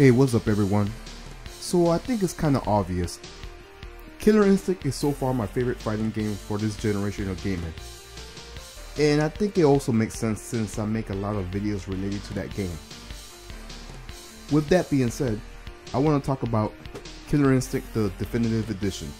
Hey, what's up everyone? So I think it's kinda obvious. Killer Instinct is so far my favorite fighting game for this generation of gaming. And I think it also makes sense since I make a lot of videos related to that game. With that being said, I want to talk about Killer Instinct the Definitive Edition.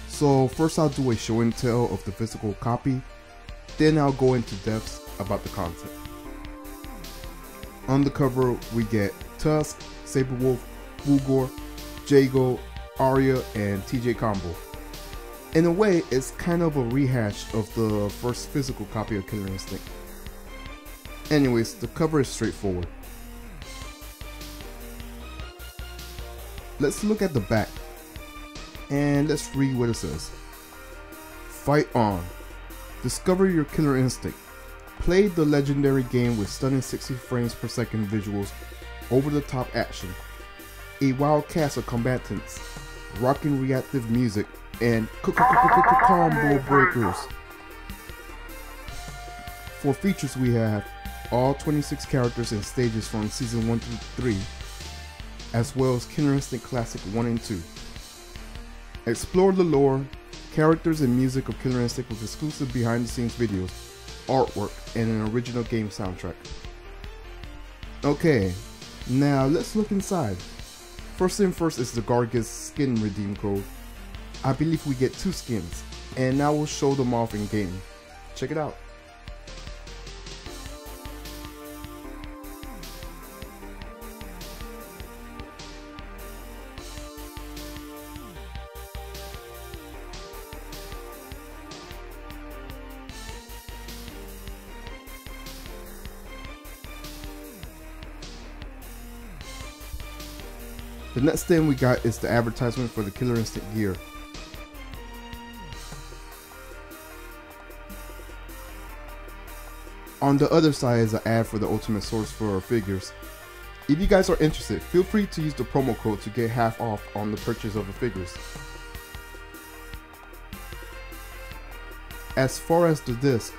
So first I'll do a show and tell of the physical copy, then I'll go into depths about the content. On the cover we get Tusk, Saberwolf, Bulgor, Jago, Arya, and TJ Combo. In a way, it's kind of a rehash of the first physical copy of Killer Instinct. Anyways, the cover is straightforward. Let's look at the back, and let's read what it says. Fight on. Discover your Killer Instinct. Play the legendary game with stunning 60 frames per second visuals, over-the-top action, a wild cast of combatants, rocking reactive music, and combo breakers. For features we have all 26 characters and stages from Season 1 through 3, as well as Killer Instinct Classic 1 and 2. Explore the lore, characters, and music of Killer Instinct with exclusive behind-the-scenes videos, artwork, and an original game soundtrack. Okay, now let's look inside. First thing first is the Gargis skin redeem code. I believe we get 2 skins, and I will show them off in game. Check it out. The next thing we got is the advertisement for the Killer Instinct gear. On the other side is an ad for the ultimate source for figures. If you guys are interested, feel free to use the promo code to get half off on the purchase of the figures. As far as the disc,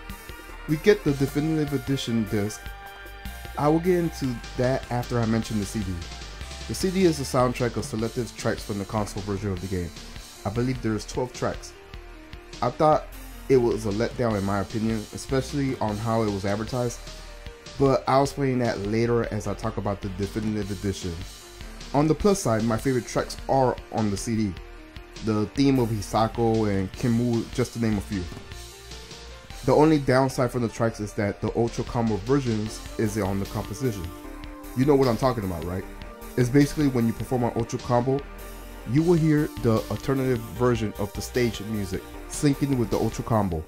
we get the Definitive Edition disc. I will get into that after I mention the CD. The CD is the soundtrack of selected tracks from the console version of the game. I believe there's 12 tracks. I thought it was a letdown in my opinion, especially on how it was advertised, but I'll explain that later as I talk about the Definitive Edition. On the plus side, my favorite tracks are on the CD. The theme of Hisako and Kimu, just to name a few. The only downside from the tracks is that the Ultra Combo versions is on the composition. You know what I'm talking about, right? It's basically when you perform an Ultra Combo, you will hear the alternative version of the stage music syncing with the Ultra Combo.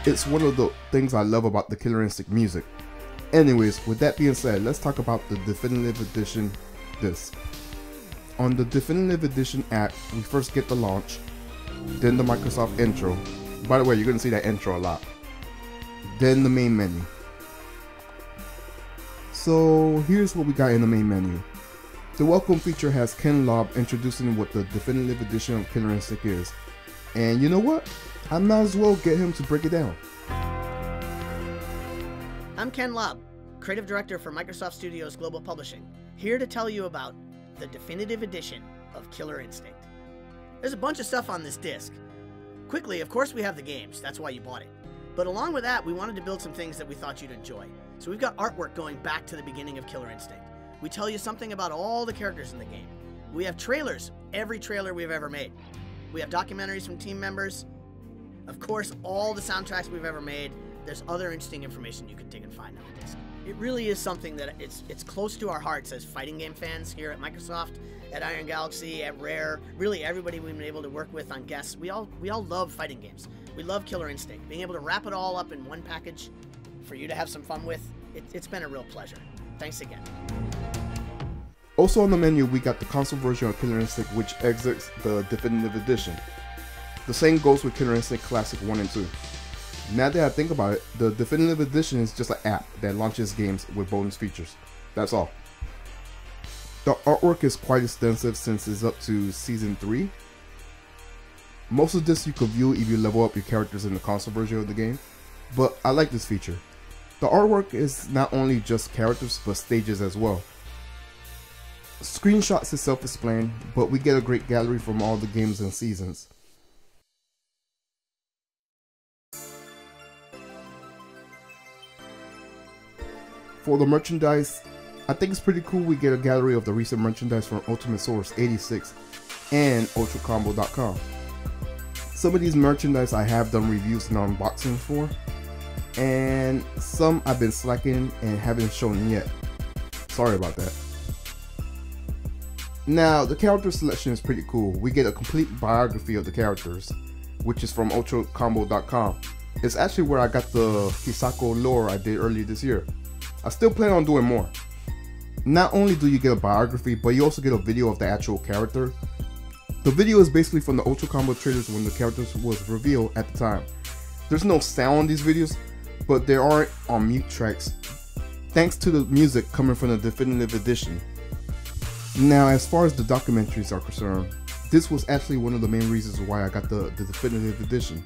It's one of the things I love about the Killer Instinct music. Anyways, with that being said, let's talk about the Definitive Edition disc. On the Definitive Edition app, we first get the launch, then the Microsoft intro. By the way, you're going to see that intro a lot. Then the main menu. So here's what we got in the main menu. The welcome feature has Ken Lobb introducing what the Definitive Edition of Killer Instinct is. And you know what? I might as well get him to break it down. I'm Ken Lobb, Creative Director for Microsoft Studios Global Publishing, here to tell you about the Definitive Edition of Killer Instinct. There's a bunch of stuff on this disc. Quickly, of course we have the games, that's why you bought it. But along with that, we wanted to build some things that we thought you'd enjoy. So we've got artwork going back to the beginning of Killer Instinct. We tell you something about all the characters in the game. We have trailers, every trailer we've ever made. We have documentaries from team members. Of course, all the soundtracks we've ever made. There's other interesting information you can dig and find on the disc. It really is something that it's close to our hearts as fighting game fans here at Microsoft, at Iron Galaxy, at Rare, really everybody we've been able to work with on guests. We all love fighting games. We love Killer Instinct. Being able to wrap it all up in one package for you to have some fun with, it's been a real pleasure. Thanks again. Also on the menu, we got the console version of Killer Instinct, which exits the Definitive Edition. The same goes with Killer Instinct Classic 1 and 2. Now that I think about it, the Definitive Edition is just an app that launches games with bonus features. That's all. The artwork is quite extensive since it's up to Season 3. Most of this you could view if you level up your characters in the console version of the game, but I like this feature. The artwork is not only just characters, but stages as well. Screenshots is self-explained, but we get a great gallery from all the games and seasons. For the merchandise, I think it's pretty cool we get a gallery of the recent merchandise from Ultimate Source 86 and ultracombo.com. Some of these merchandise I have done reviews and unboxings for, and some I've been slacking and haven't shown yet. Sorry about that. Now, the character selection is pretty cool. We get a complete biography of the characters, which is from ultracombo.com. It's actually where I got the Hisako lore I did earlier this year. I still plan on doing more. Not only do you get a biography, but you also get a video of the actual character. The video is basically from the Ultra Combo trailers when the characters was revealed at the time. There's no sound on these videos, but they aren't on mute tracks, thanks to the music coming from the Definitive Edition. Now, as far as the documentaries are concerned, this was actually one of the main reasons why I got the Definitive Edition.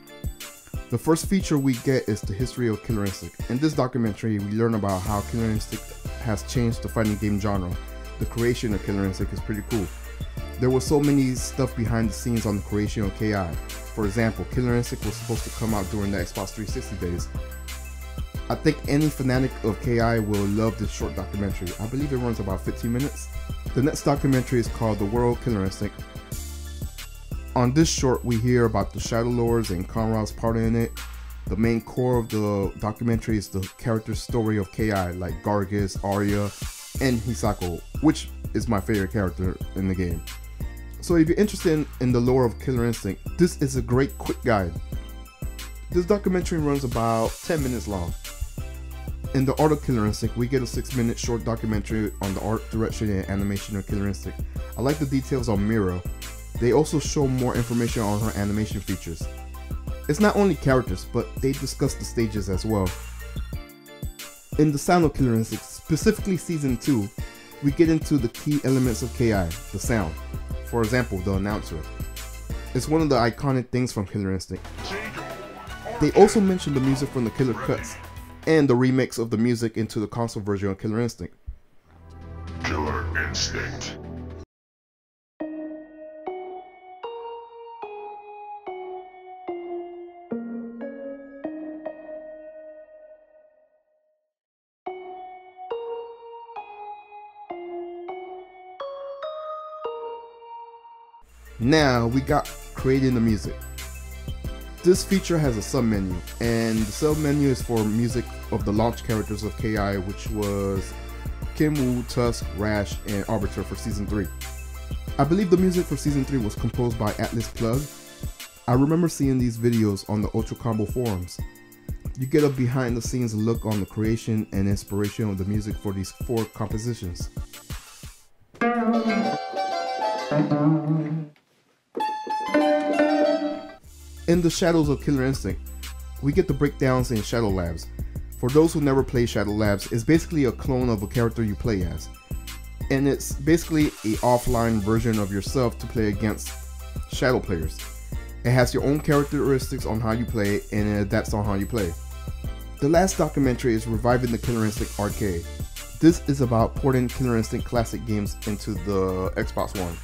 The first feature we get is the history of Killer Instinct. In this documentary, we learn about how Killer Instinct has changed the fighting game genre. The creation of Killer Instinct is pretty cool. There was so many stuff behind the scenes on the creation of KI. For example, Killer Instinct was supposed to come out during the Xbox 360 days. I think any fanatic of KI will love this short documentary. I believe it runs about 15 minutes. The next documentary is called The World of Killer Instinct. On this short, we hear about the Shadow Lords and Conrad's part in it. The main core of the documentary is the character story of KI, like Gargis, Arya, and Hisako, which is my favorite character in the game. So if you're interested in the lore of Killer Instinct, this is a great quick guide. This documentary runs about 10 minutes long. In the art of Killer Instinct, we get a 6-minute short documentary on the art, direction, and animation of Killer Instinct. I like the details on Miro. They also show more information on her animation features. It's not only characters, but they discuss the stages as well. In the sound of Killer Instinct, specifically Season 2, we get into the key elements of KI, the sound. For example, the announcer. It's one of the iconic things from Killer Instinct. They also mention the music from the Killer Cuts, and the remix of the music into the console version of Killer Instinct. Killer Instinct. Now we got creating the music. This feature has a sub-menu, and the sub-menu is for music of the launch characters of KI, which was Kinwoo, Tusk, Rash, and Arbiter for Season 3. I believe the music for Season 3 was composed by Atlas Plug. I remember seeing these videos on the Ultra Combo forums. You get a behind the scenes look on the creation and inspiration of the music for these 4 compositions. In the Shadows of Killer Instinct, we get the breakdowns in Shadow Labs. For those who never play Shadow Labs, it's basically a clone of a character you play as. And it's basically an offline version of yourself to play against Shadow players. It has your own characteristics on how you play, and it adapts on how you play. The last documentary is reviving the Killer Instinct arcade. This is about porting Killer Instinct classic games into the Xbox One.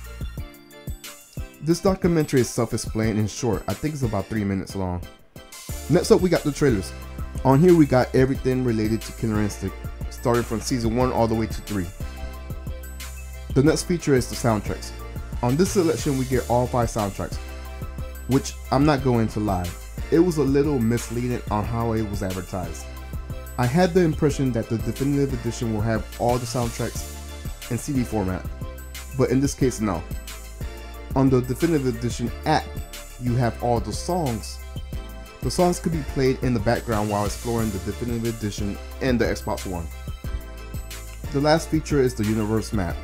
This documentary is self-explained and short. I think it's about 3 minutes long. Next up, we got the trailers. On here we got everything related to Killer Instinct, starting from Season 1 all the way to 3. The next feature is the soundtracks. On this selection we get all 5 soundtracks, which I'm not going to lie, it was a little misleading on how it was advertised. I had the impression that the Definitive Edition will have all the soundtracks in CD format, but in this case no. On the Definitive Edition app, you have all the songs. The songs could be played in the background while exploring the Definitive Edition and the Xbox One. The last feature is the universe map,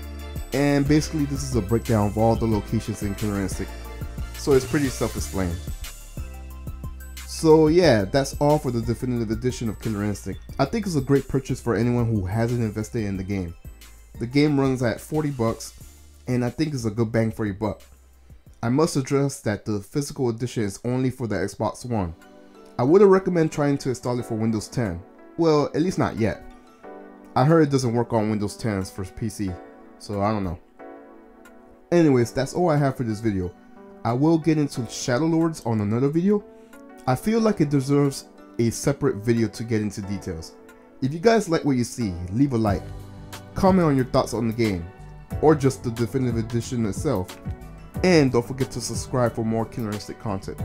and basically this is a breakdown of all the locations in Killer Instinct, so it's pretty self-explained. So So yeah, that's all for the definitive edition of Killer Instinct. I think it's a great purchase for anyone who hasn't invested in the game. The game runs at 40 bucks, and I think it's a good bang for your buck. I must address that the physical edition is only for the Xbox One. I wouldn't recommend trying to install it for Windows 10. Well, at least not yet. I heard it doesn't work on Windows 10s for PC, so I don't know. Anyways, that's all I have for this video. I will get into Shadow Lords on another video. I feel like it deserves a separate video to get into details. If you guys like what you see, leave a like, comment on your thoughts on the game, or just the definitive edition itself, and don't forget to subscribe for more Killer Instinct content.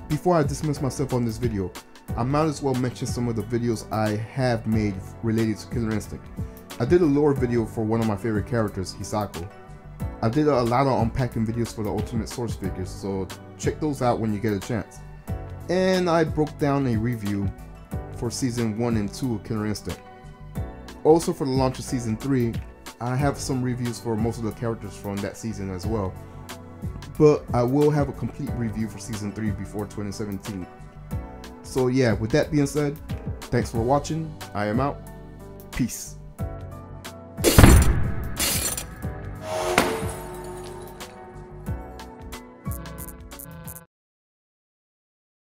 Before I dismiss myself on this video, I might as well mention some of the videos I have made related to Killer Instinct. I did a lore video for one of my favorite characters, Hisako. I did a lot of unpacking videos for the Ultimate Source figures, so check those out when you get a chance. And I broke down a review for Season 1 and 2 of Killer Instinct. Also for the launch of Season 3, I have some reviews for most of the characters from that season as well. But I will have a complete review for Season 3 before 2017. So yeah, with that being said, thanks for watching. I am out. Peace.